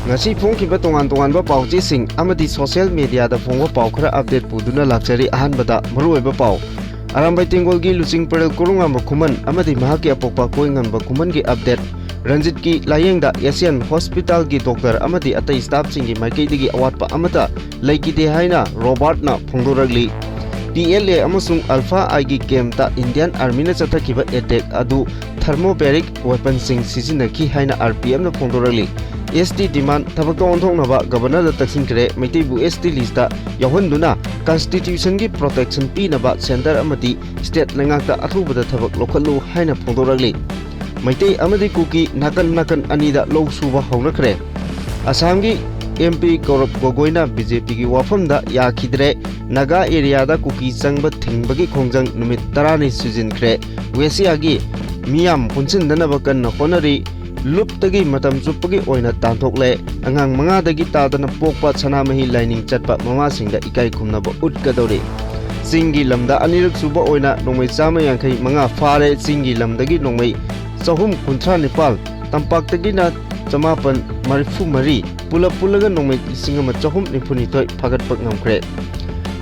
ngasi phongkiba tongan-tonganba pauchising amadi social media da phongba pau khara update puduna lakchari ahanbada maruoiba pau Arambai Tingolgi Lucing Perel Kurungamba Kuman amadi mahaki apokpa koingamba Kuman gi update Ranjit ki layengda Asian Hospital gi doctor amadi atai staff singi maikaidigi awatpa amata laikide haina Robert na phongdoragli PLA amasung Alpha I gi camp ta Indian Army na chathakiba attack adu thermobaric weapon sing sizinaki haina RPM na phongdoragli ST demand thabak onthongnaba governor da taksinkre maitibu ST list da yahunduna constitution gi protection pinaba center amadi state langakta athubada thabak lokhalu haina phongdoragli maitai amadi kuki nakan anida lowsuba haunakre Assam gi MP Gaurav Gogoina BJP gi wafamda yakhidre Naga area da kuki changba thingbagi khongjang numit 10 ni sijinkre Wesia gi miyam punchindanaba kanna honari Luptagi matam chupagi oina tanthokle angang manga dagi tadana pokpa sanamahi lining chatpa mama singda ikai khumnaba utkadori singi lamda aniruk suba oina nongmai chama yankai manga fare singi lamdagi nongmai chahum kunthra nepal tampaktagi na chamapan marifu mari pulaga nongmai singama chahum nipunitoi phagatpak ngamkre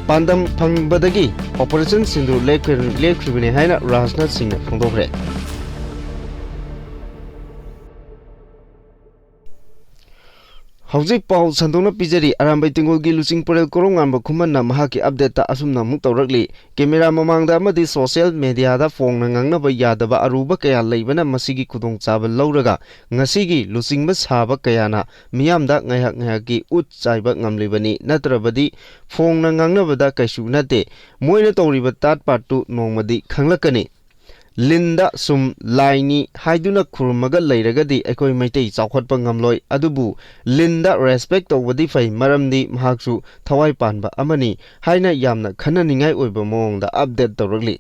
pandam phangbadagi operation sindu lekhibine haina Rajnath Singh phongdokre Hauzik Pau Santona Pijari Arambai Tingolgi Lucing Perel Kurungamba Kumanna mahaki update ta asumna muk tawrakli camera mamangda amadi social media da phongna ngangnaba yadaba aruba kaya leibana masigi khudong chaba lauraga ngasigi lucingba saba kayana miyamda ngayaki ut chaiba ngamlibani natrabadi phongna ngangnabada kaisu nate moina tawriba tat part tu nongmadi khanglakani Linda sum laini haiduna khurmaga leiragadi ekoi maitai chawkhatpa ngamloi adubu Linda respect tawbadi fai maramdi mahaksu thawai panba amani haina yamna khananingai oiba mongda update tawragli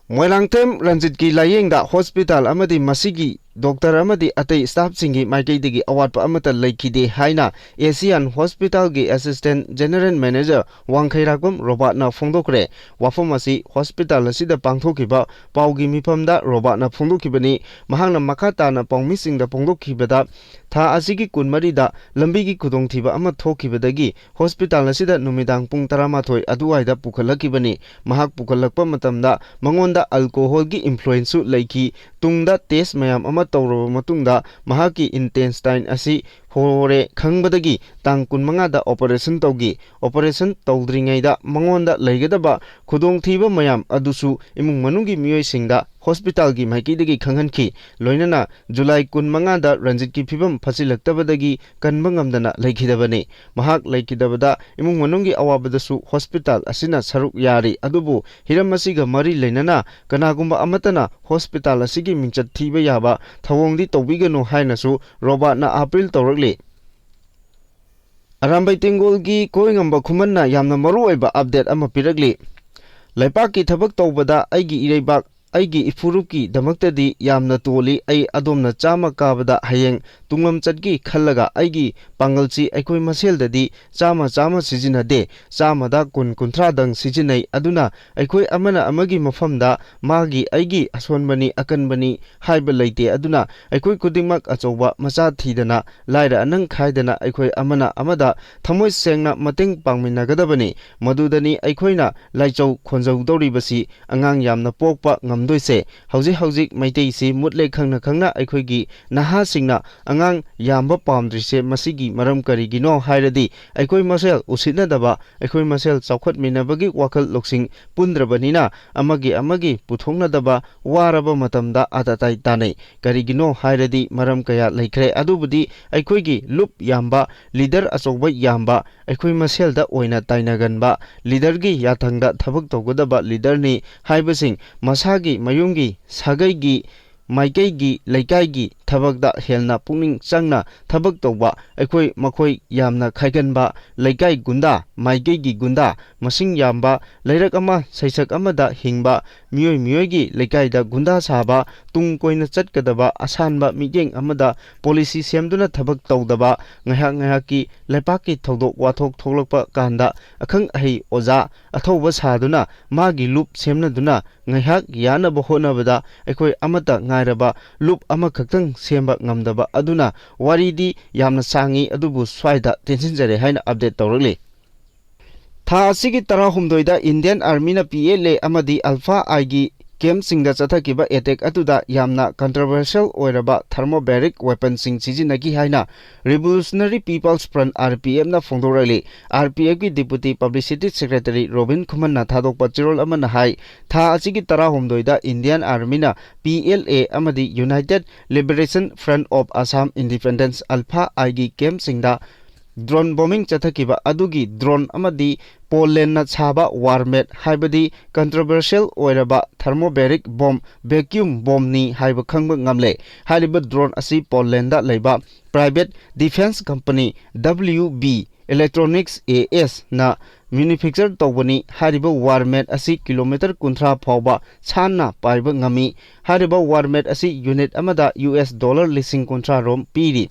Moilangthem Ranjit ki layengda hospital amadi masigi Doctor amadi atai staff singi maikaidigi awatpa amata laikide haina Asian Hospital gi Assistant General Manager Wangkhairakpam Robert na phongdokre wafam asi hospital asida pangthokiba paugi mifamda Robert na phongdokibani mahangna makata na pawmisingda phongdokhibada tha asigi kunmari da lambigi khudongthiba ama thokibadagi hospital asida numidang pung 11 aduwaida pukhalakibani mahak pukhalakpa matamda mangonda alcohol gi influence laiki tungda test mayam ama tawraba matungda mahaki intestine asi hore khangbadagi tang 15 da operation tawgi operation tawdringaida mangonda leigadaba khudongthiba mayam adusu imung manungi miyoi singda hospital gi maikidagi khanghanki loinana July 15 da Ranjit ki phibam phasilaktabadagi kanbangamdana leikhidabani mahak leikhidabada imung manungi awabadasu hospital asina saruk yari adubu hiramasiga mari leinana kanagumba amatana hospital asigi mingchat thiba yaba thawongdi tawbiganu hainasu Robert na April tawrakli Arambai Tingolgi koingamba khumanna yamna maruoiba update ama piragli Laipaki thabak tawbada aigi ireibak aigi ifuruki damaktadi yamna toli ai adomna chama kabada hayeng tunglam chatgi khallaga aigi pangalchi aikoi maseldadi chama sijinade chama da kunthra dang sijinai aduna aikoi amana amagi mafamda magi aigi asonbani akanbani haiba leite aduna aikoi kudingmak achoba macha thidana laira anang khaidana aikoi amana amada thamoi sengna mateng pangminagadabani madudani aikoina laichau khonjau dawribasi angang yamna pokpa doise hauzik maitei se mutle khangna aikhoigi naha singna angang yamba pamdrise masigi maram karigino hairadi aikoi masel usinadaba aikoi masel chawkhat minabagi wakal loksing pundrabanina amagi puthongnadaba waraba matamda atatai tanai karigino hairadi maram kaya laikre adubudi aikhoigi lup yamba leader achogba yamba aikoi maselda oina tainaganba leadergi yathangda thabak tawgodaba leader ni haibasing masagi mayungi sagaigi maikaigi leikaigi thabakda helna pungning changna thabak tawba aikoi makhoi yamna khaiganba leikai gunda maikaigi gunda masing yamba leirak ama saisak amada hingba miyoi leikaida gunda saba tung koina chatkadaba asanba migeng amada policy semduna thabak tawdaba ngahaki lepaki thodok wathok thoglakpa kanda akhang ahi oza athauba saduna magi loop semnaduna ngahak yanaba honabada aikoi amata ngairaba loop ama khaktang सेंबा ngamdaba aduna waridi yamna sangi adubu swaida tensinjare haina update tawrali tha asigi tara humdoida Indian Army na PLA amadi Alpha I gi camp singda chathakiba attack atuda yamna controversial oiraba thermobaric weapon sing sijinagi haina Revolutionary People's Front RPF na phongdorali RPF ki Deputy Publicity Secretary Robin Khuman na thadokpa chirol amana hai tha asigi tara humdoida Indian Army na PLA amadi United Liberation Front of Assam Independence Alpha I gi camp singda drone bombing chathakiba adugi drone amadi Poland na chaba warmet haibadi controversial oiraba thermobaric bomb vacuum bomb ni haiba khangba ngamle haliba drone asi Poland da leiba private defense company WB Electronics AS na manufacture tawbani hariba warmet asi kilometer kunthra phawba channa paiba ngami hariba warmet asi unit amada US dollar lising kunthra rom piri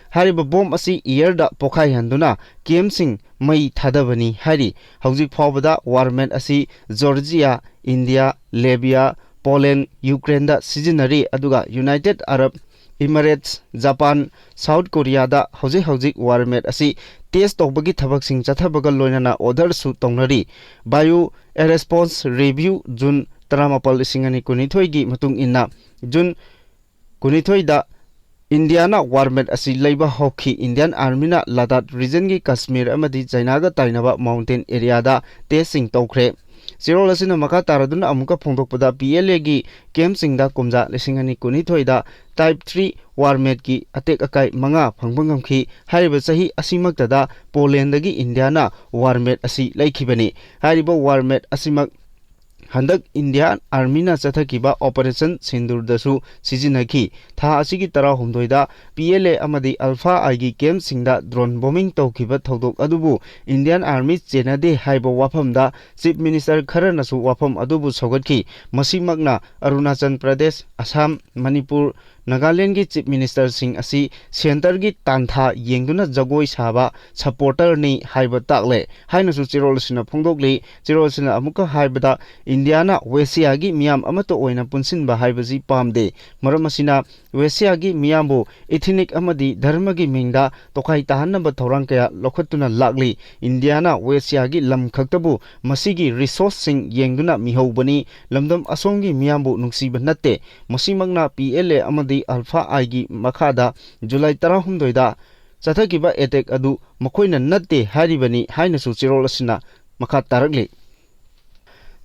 hariba bomb asi year da pokhai handuna kemsing mai thadabani hari hauji phawbada warmet asi Georgia India Libya Poland Ukraine da sijinari aduga United Arab Emirates Japan South Korea da hauji warmet asi test tawbagi thabak sing chathabaga loinana order su tongnari bio response review June 18 gi matung inna June 19 da Indiana warmet asi leiba hoki Indian Army na Ladakh region gi Kashmir amadi China ga tainaba mountain area da testing tawkhre Zero lasina maka taraduna amuka phongdokpada PLA gi camp singda kumja lesingani kunithoi da type 3 warmet ki attack akai manga phangbangamkhi hariba sahi asimakta da Poland gi India na warmet asi laikhibani hariba warmet asimak handak Indian Army na chathakiba operation sindur dasu sijinaki tha asigi tara humdoida PLA amadi Alpha I gi camp singda drone bombing tawkiba thodok adubu Indian Army chenade haiba wafamda Chief Minister kharanasu wafam adubu sogatki masimakna Arunachal Pradesh Assam Manipur Nagaland gi Chief Minister Singh asi center gi tantha yengduna jagoi saba supporter ni haiba takle hainasu chirol sina phongdokli chirol sina amuka haibada Indiana Wesia gi miyam amato oina punsinba haibaji pamde maramasina Wesia gi miyambu ethnic amadi dharma gi mingda tokai tahanaba thorang kaya lokhatuna lagli Indiana Wesia gi lam khaktabu masigi resource sing yengduna mihobani lamdam asongi miyambu nungsiba natte masimagna PLA amadi Alpha I gi makhada July 18 da chathakiba attack adu makoina natte haribani hainasu chirol asina makha tarakli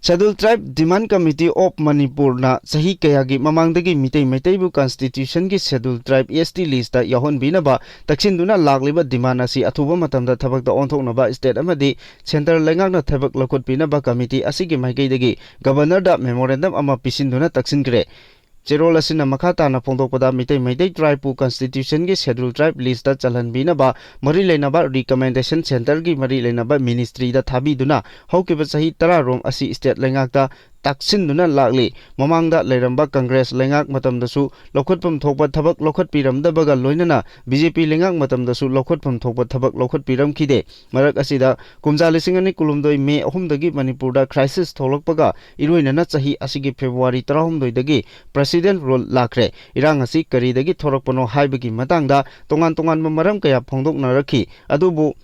Scheduled Tribe Demand Committee of Manipur na sahi kayagi mamangdagi mitay bu constitution gi Scheduled Tribe ST list da yahon binaba taksinduna lagliba demand asi athuba matamda thabak da onthoknaba state amadi center lengakna thabak lokot binaba committee asigi maikaidagi governor da memorandum ama pisinduna taksinkre Chirol asina makata na phongdokpada mitay tribe pu constitution gi Scheduled Tribe list da chalhan binaba mari leinaba recommendation center gi mari leinaba ministry da thabi duna haukiba sahi 10 rom asi state lengakta taksinduna lagli mamangda leiramba Congress lengak matamdasu lokhotpam thokpa thabak lokhot piramdabaga loinana BJP lengak matamdasu lokhotpam thokpa thabak lokhot piram khide marak asida kumja lisingani kulumdoi May 3 dagi Manipurda crisis tholokpaga iroinana chahi asigi February 13 dagi president role lakre irang asi kari dagi thorokpano haibagi matangda tongan maram kaya phongdokna rakhi adubu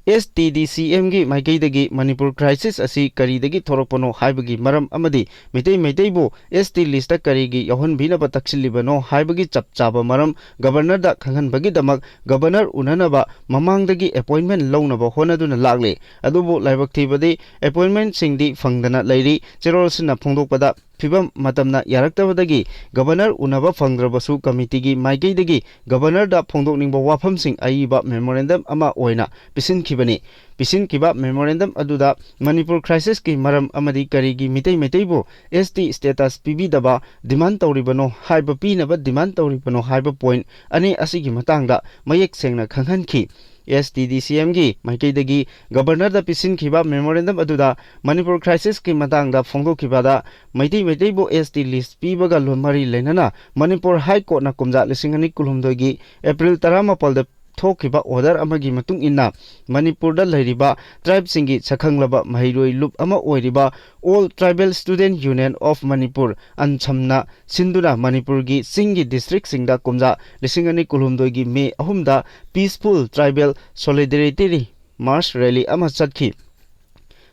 STDCM gi maikaidagi Manipur crisis asi karidagi thorokpano haibagi maram amadi mitay bu ST list karigi yahon binaba taksilibano haibagi chapchaba maram governor da khanghanbagi damak governor unanaba mamangdagi appointment lawnaba honaduna lagli adubu laibak thibadi appointment singdi fangdana lairi chirolsina phongdokpada Fibam matamna yaraktabadagi governor unaba fangdrabasu committee gi maikaidagi governor da phongdokningba wafamsing aiba memorandum ama oina pisinkiba memorandum aduda Manipur crisis ki maram amadi karigi mitay bu ST status pibidaba demand tawribano haiba pinaba demand tawribano haiba point ani asigi matangda mayek sengna khanghanki STDCM gi maikaidagi governor da pisinkiba memorandum aduda Manipur crisis ki matangda phongdokibada mitay bu ST list pibaga lonmari leinana Manipur High Court na kumja lisingani kulumdogi April 18 da थोकिबा order अमगी मतुंग इन्ना मणिपुरदा लैरिबा tribe सिंगी सखंगलबा महिरोई लुप अमा ओइरिबा all tribal student union of Manipur अनछमना सिंधुना मणिपुर की सिंगी डिस्ट्रिक्ट सिंगदा कुमजा लिसिंग अनि कुलुमदोई की मे अहुमदा peaceful tribal solidarity march rally अमा चटखी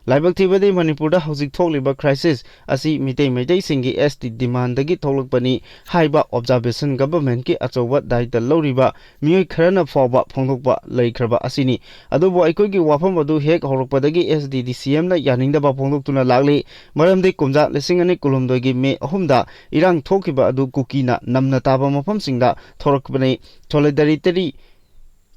लाइबक थीबदी मणिपुरदा हौजिक थोकलिबा क्राइसिस असी मितै Meitei सिंगी ST demand दगी थोकलकपनी हाइबा observation government की अचौबा दायित्व लौरिबा मियोय खरना फावबा फोंदोकबा लैखरबा असिनी अदुबो अैखोयगी वाफम अदु हेक हौरकपदगी एसडीडीसीएम ना यानिंगदबा फोंदोकतुना लागली मरमदे कुमजा लिसिंग अनि कुलुमदोगी मे अहुमदा इरांग थोकिबा अदु कुकीना नमना ताबा मफमसिंगदा थोरकपने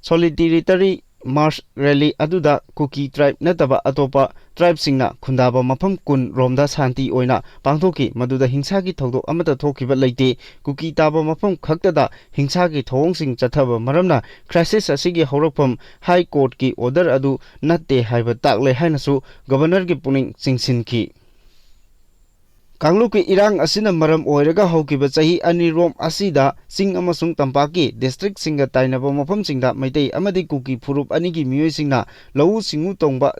solidarity march rally अदुदा cookie tribe नतबा अतोपा tribe सिंगना खुंदाबा मफम कुन रोमदा शांति ओइना पांथोकी मदुदा हिंसा की थौदो अमता थोकिबा लैते कुकी ताबा मफम खक्तदा हिंसा की थौंग सिंग चथबा मरमना क्राइसिस असिगी हौरकफम हाई कोर्ट की ऑर्डर अदु नत्ते हाइबा ताकले हाइनसु गवर्नर की पुनिंग चिंगसिनकी कांगलुप की इरांग असिना मरम ओइरगा हौकिबा चाही अनिरोम असिदा सिंग अमसुंग तंपाकी डिस्ट्रिक्ट सिंगा ताइनबा मफम सिंगदा मैतै अमदि कुकी फुरुप अनिगी मियोय सिंगना लौ सिंगु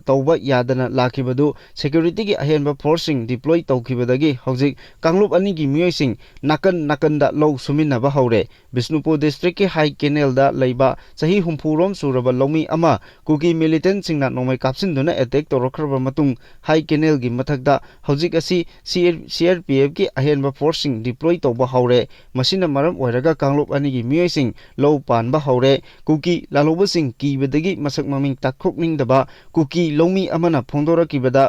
तौबा यादना लाखिबदु सिक्योरिटी की अहेनबा फोर्सिंग डिप्लॉय तौखिबदगी हौजिक कांगलुप अनिगी मियोय सिंग नाकन लौ सुमिनबा हौरे बिष्णुपुर डिस्ट्रिक्ट के हाई केनेल दा लैबा चाही हुमफुरोम सुरबा लौमी अमा कुकी मिलिटेंट सिंगना नोमै कापसिनदुना अटैक तौरखरबा मतुंग हाई केनेल की मथकदा हौजिक असी CRPF की अहेनबा फोर्सिंग डिप्लॉय तौबा हौरे मसिना मरम ओइरगा कांगलुप अनिगी मियोयसिंग लौ पानबा हौरे कुकी लालोबसिंग कीबदगी मसक ममिंग ताखोकनिंगदबा कुकी लौमी अमना फोंदोरकिबदा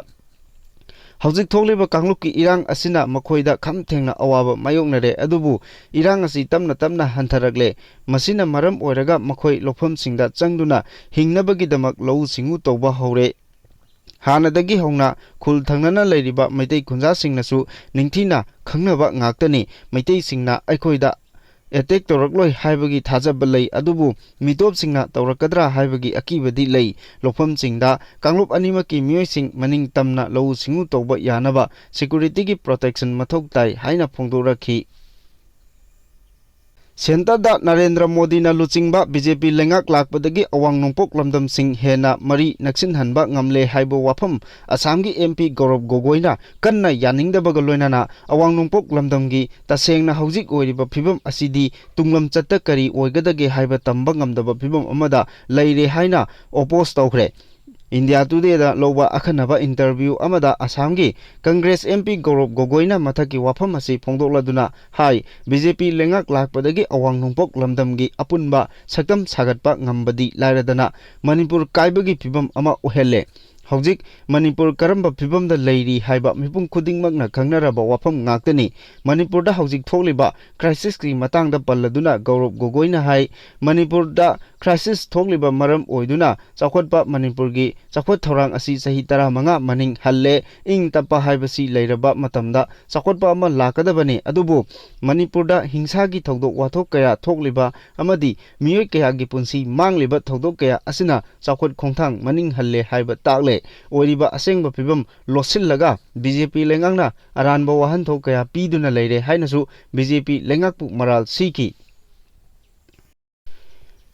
हौजिक थोकलिबा कांगलुप की इरांग असिना मखोइदा खमथेंगना अवाबा मायोगनरे अदुबु इरांग असी तमना हंथरगले मसिना मरम ओइरगा मखोइ लोफमसिंगदा चंगदुना हिंगनबगिदमक लौ सिंगु तौबा हौरे हानदगी हौना खुल थंगना लैरिबा मैतै खुंजा सिंगनसु निंगथिना खंगनबा ngaktani मैतै सिंगना अखोइदा अटैक तौरकलोय हाइबगी थाजब लै अदुबु मितोप सिंगना तौरकदरा हाइबगी अकीबदी लै लोफम सिंगदा कांगलुप अनिमकी मियोय सिंग मनिंग तमना लौ सिंगु तौबा यानबा सिक्योरिटी की प्रोटेक्शन मथौक ताई हाइना फोंदोरखी सेंटर नरेंद्र मोदी लुचिंबा बीजेपी लेंगाक लाकपदगी अवांग नोंपोक लमदम सिंह हेना मरी नक्सिन हनबा ngamle हाइबो वाफम असम की MP गौरव गोगोइना कन्ना यानिंगदबगा लोइनाना अवांग नोंपोक लमदमगी तसेंगना हौजिक ओइरिबा फिबम असिदी तुंगलम चत्ता करी ओइगदगे हाइबा तंबा ngamदबा फिबम अमदा लैरे हाइना ओपोज तौखरे इंडिया टुडे दा लोबा अखनबा इंटरव्यू अमदा असम की कांग्रेस MP गौरव गोगोइना मथकी वाफम असी फोंदोकलदुना हाई बीजेपी लेंगाक लाकपदगी अवांग नोंपोक लमदमगी अपुनबा सकतम सागतपा ngambadi लाइरदना मणिपुर काइबगी फिबम अमा ओहेले हौजिक मणिपुर करंबा फिबम दा लैरी हाइबा मिपुंग खुदिंगमकना खंगनरबा वाफम ngaktani मणिपुर दा हौजिक थोकलिबा क्राइसिस की मतंग दा पल्लदुना गौरव गोगोइना हाई मणिपुर दा क्राइसिस थोकलिबा मरम ओइदुना चाखोटपा मणिपुर की चाखोट थौरांग असी सही 15 मनिंग हल्ले इंग तपा हाइबसी लैरबा मतमदा चाखोटपा अमा लाकदबने अदुबु मणिपुर दा हिंसा की थौदोक वाथोक कया थोकलिबा अमदी मियोय कया की पुंसी मांगलिबा थौदोक कया असिना चाखोट खोंथांग मनिंग हल्ले हाइबा ताकले ओइरिबा असेंगबा फिबम लोसिललगा बीजेपी लेंगांगना अरानबा वाहनथोक कया पीदुना लैरे हाइनसु बीजेपी लेंगाकपु मराल सीकी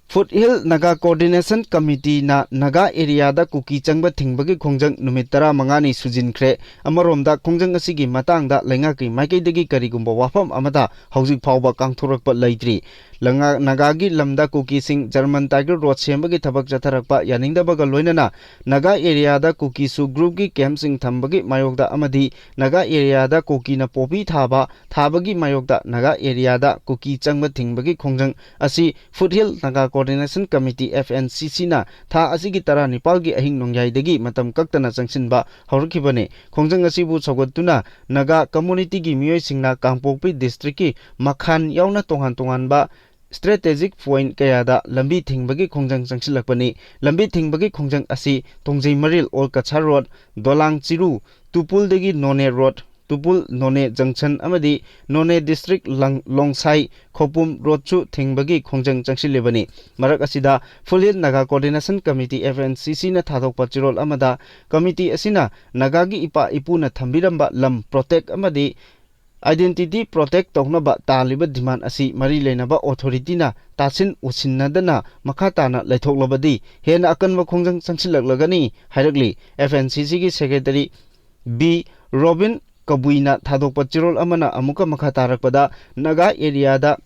फुटहिल नागा कोऑर्डिनेशन कमिटी ना नागा एरिया दा कुकी चंगबा थिंगबगी खोंजंग नुमित 15 सुजिनख्रे अमरोमदा खोंजंग असिगी मतंगदा लेंगाकी माइकैदगी करिगुंबा वाफम अमदा हौजिक फावबा कांगथोरकपा लैत्रि नागागी लमदा कुकी सिंग जर्मन टाइगर रोड सेमबगी थबक चथरकपा यानिंगदबगा लोइनना नागा एरिया दा कुकी सु ग्रुप की कैंप सिंग थंबगी मायोगदा अमदी नागा एरिया दा कुकी ना पोपी थाबगी मायोगदा नागा एरिया दा कुकी चंगबा थिंगबगी खोंजंग असी foothill Naga coordination committee FNCC ना था असिगी 19 की अहिंग नोंयाइदगी मतम कक्तना चंगसिनबा हौरखिबने खोंजंग असिबु सौगतुना नागा कम्युनिटी की मियोय सिंगना कांगपोकपी डिस्ट्रिक्ट की मखान यावना तोंगान स्ट्रेटेजिक पॉइंट कयादा लंबी थिंगबगी खोंजंग चंगसिलकपनी लंबी थिंगबगी खोंजंग असी तोंजै मरिल ओल कछा रोड दोलांग चिरू तुपुलदगी नोने रोड तुपुल नोने जंक्शन अमदी नोने डिस्ट्रिक्ट लोंगसाई खोपुम रोडचु थिंगबगी खोंजंग चंगसिलेबनी मरक असिदा foothill Naga coordination committee FNCC ना थादोकपा चिरोल अमदा कमिटी असिना नागागी इपा इपुना थंबिरंबा लम प्रोटेक्ट अमदी आइडेंटिटी प्रोटेक्ट तौनबा तालिबा डिमांड असी मरी लेनबा ऑथोरिटीना तासिन उसिन्नदना मखा ताना लेथोक्लबदी हेन अकनबा खोंजंग चंगसिलगलगनी हाइरगली FNCC की सेक्रेटरी बी रॉबिन कबुइना थादोकपा चिरोल अमना अमुका मखा तारकपदा नगा एरियादा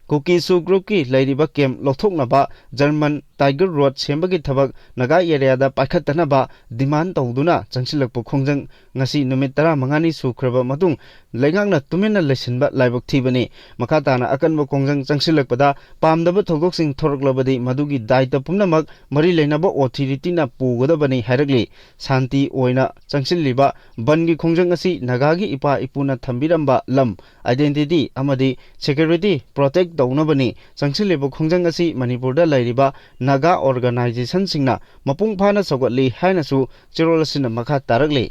कुकीसु ग्रुप की लैरिबा केम लौथोकनबा जर्मन टाइगर रोड सेमबगी थबक नगा एरियादा पाखतनबा डिमांड तौदुना चंगसिलकपो खोंजंग ngasi numit 15 सुख्रबा मतुंग लेंगांगना तुमिना लेसिनबा लाइबक थीबनी मखाताना अकनबो खोंजंग चंगसिलकपदा पामदबा थोगोकसिंग थोरकलबदी मदुगी दायित्व पुमनमक मरी लेनबा ऑथोरिटीना पुगदबनी हाइरगली शांति ओइना चंगसिलिबा बनगी खोंजंग असि नगागी इपा इपुना थंबिरंबा लम आइडेंटिटी अमदी सिक्योरिटी प्रोटेक्ट तौनबनी चंगसिलिबा खोंजंग असि मणिपुरदा लैरिबा नागा ऑर्गेनाइजेशन सिंगना मपुंग फाना सौगतली हाइनसु चिरोलसिना मखा तारगली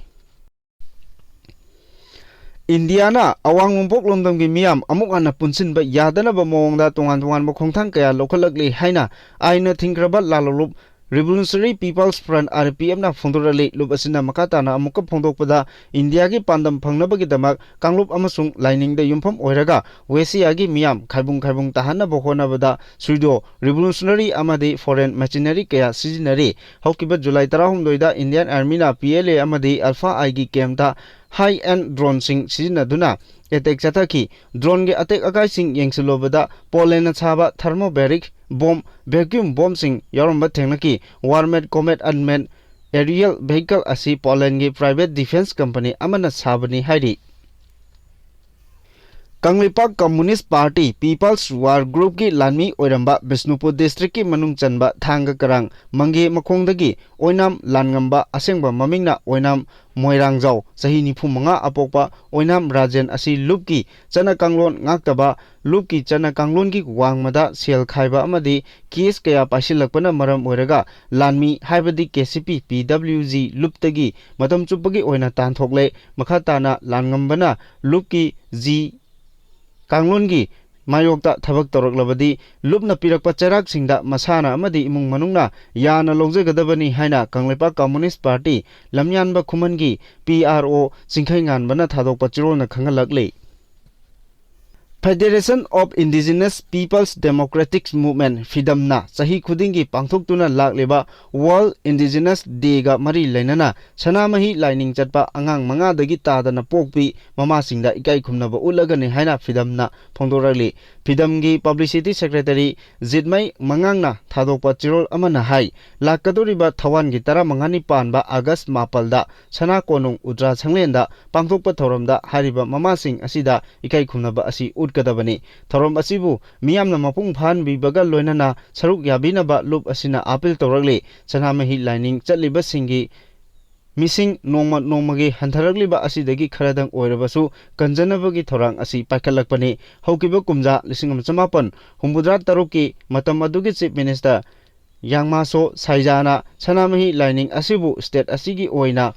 इंडियाना अवांग मुंपोक लोमदमगी मियाम अमुक आना पुनसिनबा यादनबा मोंगदा तोंगान तोंगान खोंथांग कया लोखलगली हाइना आइना थिंग्रबा लालोलुप Revolutionary People's Front RPF na phongdorali lup asina makatana amuka phongdokpada India gi pandam phangnabagi Kanglup amasung lining da yumpham oiraga Wesia gi miyam khaibung tahana bohona bada suido revolutionary amadi foreign machinery kaya sijinari haukiba July 16 da Indian Army na PLA amadi Alpha I gi camta high end drone sing sijinaduna attack chataki drone ge attack agai sing yengsilobada Poland chaba thermobaric bomb vacuum bomb sing yaramba thengnaki warmed comet unmanned aerial vehicle asi Poland ge private defense company amana sabani hairi Kanglipak Communist Party People's War Group ki lanmi oiramba Bisnupur district ki manung chanba thanga karang mangi makhongdagi oinam langamba asengba mamingna oinam moirangjau sahi nifumanga apokpa oinam rajen asi lupki chana kanglon ngaktaba lupki chana kanglon ki wangmada sel khaiba amadi case kaya pasilakpana maram oiraga lanmi haibadi KCP PWG luptagi matam chupagi oina tanthokle makhatana langambana lupki G Kanglongi mayokta thabak toroklabadi lupna pirakpa charak singda masana amadi imung manungna yana longjegadabani haina Kanglepa Communist Party lamyanba khumangi PRO singkhaingan bana thadokpa chirona khangalakle Federation of Indigenous Peoples Democratic Movement FIDM na sahi khudingi pangthoktuna lakleba World Indigenous Day ga mari lainana sanamahi lining chatpa angang manga dagi tadana pokpi mama singda ikai khumnaba ulagani haina FIDM na phongdorali FIDM gi Publicity Secretary Jitmai mangang na thadokpa chirol amana hai lakadoriba thawan gi tara mangani panba August 10 da sana konung udra changlenda pangthokpa thoramda hariba mama sing asida ikai khumnaba asi kadabani thorom asibu miyamna mapung phan bibaga loinana saruk yabinaba lup asina appeal tawragli chanamahi lining chatliba singi missing nongmagi hantharagliba asidagi kharadang oirabasu kanjanabagi thorang asi paikhalakpani haukiba kumja 1958 humbudra taruki matam adugi chief minister Yangmaso Saijana chanamahi lining asibu state asigi oina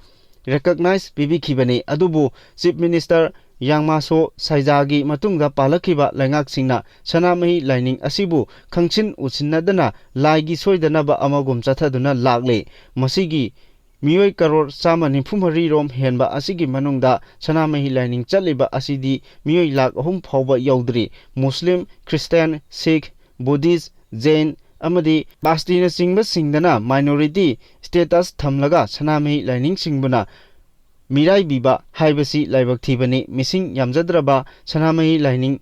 recognize pibikhibani adubu chief minister Yangmaso Saijagi matungda palakhiba laingak singna sanamahi lining asibu khangchin uchinnadana laigi soidanaba amagum chathaduna lagle masigi miyoi karor sama nifumari rom henba asigi manungda sanamahi lining chaliba asidi miyoi lak ahum phawba yaudri Muslim Christian Sikh Buddhist Jain amadi pastina singba singdana minority status thamlaga sanamahi lining singbuna Mirai biba haibasi laibak thibani missing yamjadraba sanamahi lining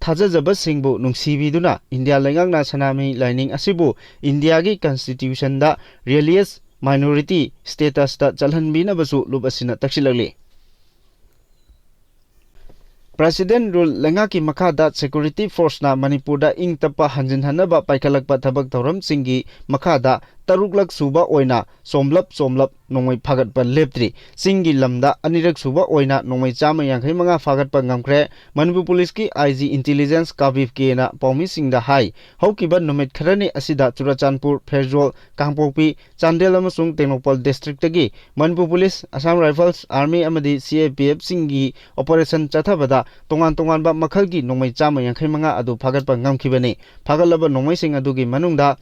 thajajaba singbu nungsibiduna India lengangna sanamahi lining asibu India gi constitution da religious minority status ta chalhanbina basu lubasina taksilagli President rule lengaki makhada security force na Manipur da ing tapa hanjin hanaba paikalakpa thabak thoram singi makhada taruklak suba oina somlap nongmai phagatpa leptri singi lamda anirak suba oina nongmai chama yangkhai manga phagatpa ngamkhre Manipur police ki IG intelligence kabif ke na paumi singda hai haukiba numit kharani asida Churachandpur Ferjol Kangpokpi Chandel amasung Tengnopal district tagi Manipur police Assam Rifles Army amadi CAPF singi operation chathabada tongan ba makhalgi nongmai chama yangkhai manga adu phagatpa ngamkhibani phagalaba nongmai sing adugi manungda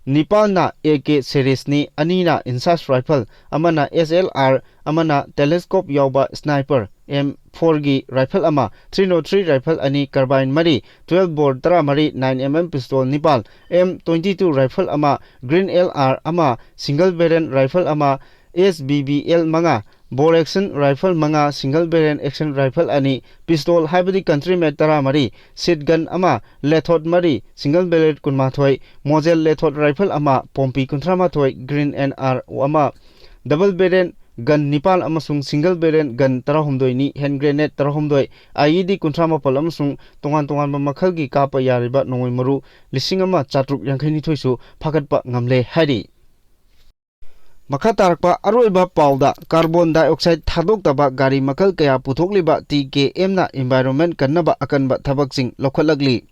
Nipalna AK series ni anina insas rifle amana SLR amana telescope yawba sniper M4 gi rifle ama 303 rifle ani carbine mari 12 bore 13 9mm pistol nipal M22 rifle ama green LR ama single barrel rifle ama SBBL manga bore action rifle manga single barrel action rifle ani pistol haibadi country made 13 seat gun ama lethot mari single barrel kunmathoi model lethot rifle ama pompi kuntramathoi green NR ama double barrel gun nipal amasung single barrel gun tarahumdoi ni hand grenade tarahumdoi IED kunthramapal amasung tongan makal gi kapa yariba nongoi maru lising ama chatruk yangkhaini thoisu phagatpa ngamle hari makha tarakpa aroiba pauda carbon dioxide thadokdaba gari makal kaya puthokliba TKM na environment kannaba akanba thabaksing lokhalagli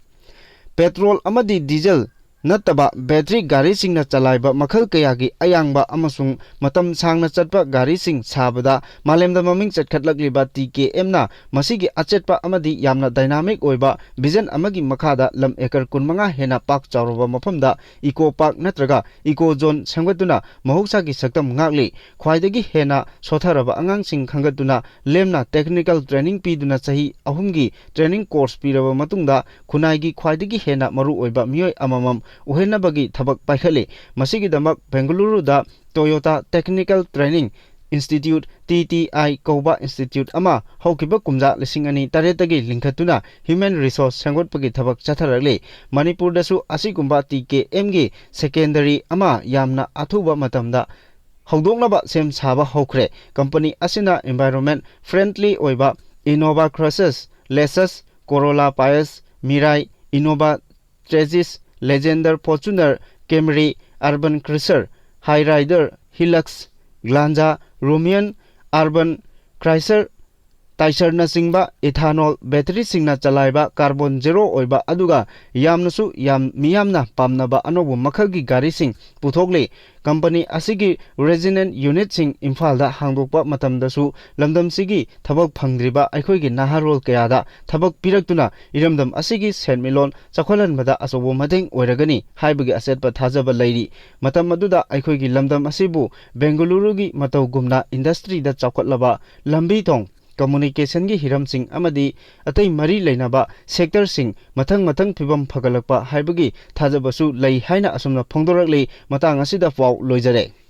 petrol amadi diesel nataba battery gari sing na chalaiba makhal kaya gi ayangba amasung matam sangna chatpa gari sing sabada malemda maming chatkhatlakliba TKM na masigi achetpa amadi yamna dynamic oiba vision amagi makhada lam ekar kunmanga hena pak chawroba mafamda eco park natraga eco zone sangwatuna mahoksa gi saktam ngakli khwaidagi hena sotharaba angang sing khangatuna lemna technical training piduna chahi ahumgi training course piraba matungda khunai gi khwaidagi hena maru oiba miyoi amamam uhenabagi thabak paikhale masigi damak Bengaluru da Toyota Technical Training Institute TTI Koba Institute ama haukiba kumja lising ani taretagi linkhatuna human resource sangotpagi thabak chatharale Manipur dasu asigumba TKM gi secondary ama yamna athuba matamda hawdoknaba sem saba hawkhre company asina environment friendly oiba Innova Cruises Lexus Corolla Pius Mirai Innova Tracis Legender Fortuner Camry Urban Cruiser Hyrider Hilux Glanza Romian Urban Cruiser Taiser na singba ethanol battery singna chalaiba carbon zero oiba aduga yamnasu miyamna pamnaba anobu makhagi gari sing puthokle company asigi resonant unit sing Imphal da hangdokpa matamdasu lamdam sigi thabak phangdriba aikhoigi naharol kayada thabak piraktuna iramdam asigi senmilon chakholanbada asobo mateng oiragani haibagi asetpa thajaba lairi matam aduda aikhoigi lamdam asibu Bengaluru gi matau gumna industry da chakhotlaba lambi thong communication gi hiram sing amadi atai mari leinaba sector sing mathang phibam phagalakpa haibagi thajabasu lei haina asumna phongdorakli matang asida pau loijare।